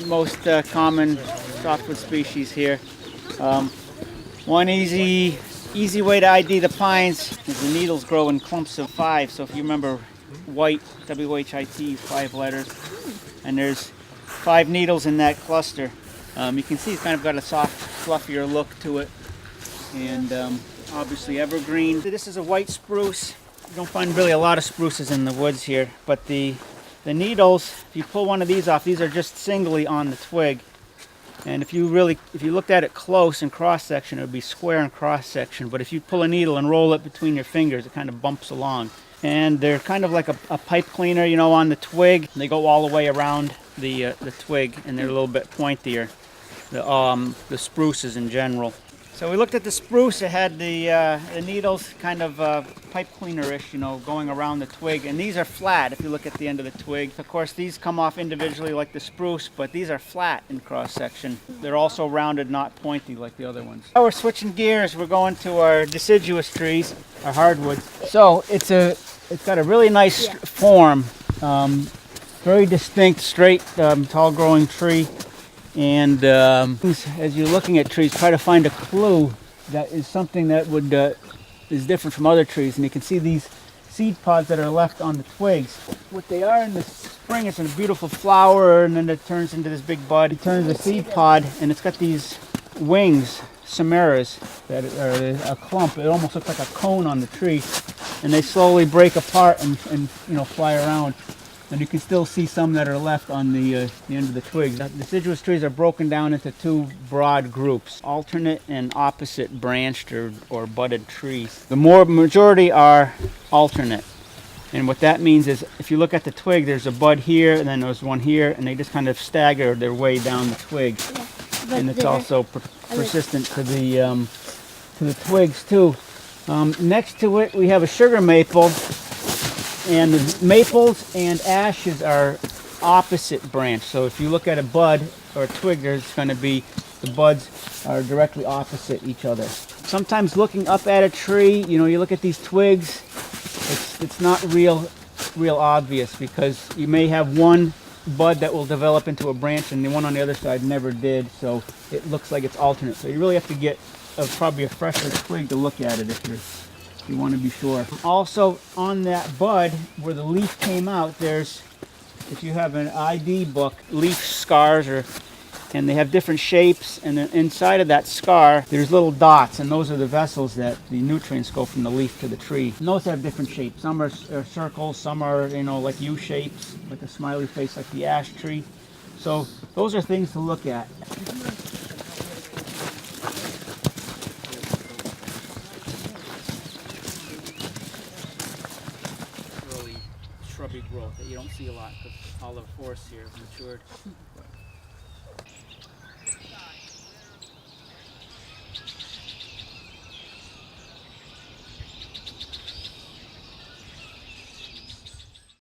most common softwood species here. One easy way to ID the pines is the needles grow in clumps of 5. So if you remember white, W-H-I-T, 5 letters, and there's 5 needles in that cluster. You can see it's kind of got a soft, fluffier look to it. And obviously evergreen. This is a white spruce. You don't find really a lot of spruces in the woods here, but the needles, if you pull one of these off, these are just singly on the twig. And if you looked at it close in cross section, it would be square in cross section. But if you pull a needle and roll it between your fingers, it kind of bumps along. And they're kind of like a pipe cleaner, you know, on the twig. They go all the way around the twig, and they're a little bit pointier. The spruces in general. So we looked at the spruce. It had the needles kind of pipe cleaner-ish, you know, going around the twig. And these are flat if you look at the end of the twig. Of course, these come off individually like the spruce, but these are flat in cross-section. They're also rounded, not pointy like the other ones. Now we're switching gears. We're going to our deciduous trees, our hardwoods. So it's got a really nice form, very distinct, straight, tall-growing tree. And as you're looking at trees, try to find a clue that is something that is different from other trees. And you can see these seed pods that are left on the twigs. What they are in the spring, it's a beautiful flower, and then it turns into this big bud. It turns a seed pod, and it's got these wings, chimeras, that are a clump. It almost looks like a cone on the tree, and they slowly break apart and fly around. And you can still see some that are left on the end of the twigs. The deciduous trees are broken down into 2 broad groups, alternate and opposite branched or budded trees. The majority are alternate. And what that means is if you look at the twig, there's a bud here, and then there's one here, and they just kind of stagger their way down the twig. Yeah, and it's also persistent to the twigs too. Next to it, we have a sugar maple. And the maples and ashes are opposite branch. So if you look at a bud or a twig, there's going to be, the buds are directly opposite each other. Sometimes looking up at a tree, you know, you look at these twigs, it's not real obvious, because you may have one bud that will develop into a branch and the one on the other side never did. So it looks like it's alternate. So you really have to get probably a fresher twig to look at it if you want to be sure. Also on that bud where the leaf came out, if you have an ID book, leaf scars, and they have different shapes, and then inside of that scar there's little dots, and those are the vessels that the nutrients go from the leaf to the tree. And those have different shapes. Some are circles, some are, you know, like U shapes, like a smiley face like the ash tree. So those are things to look at. Shrubby growth that you don't see a lot because all the forests here have matured.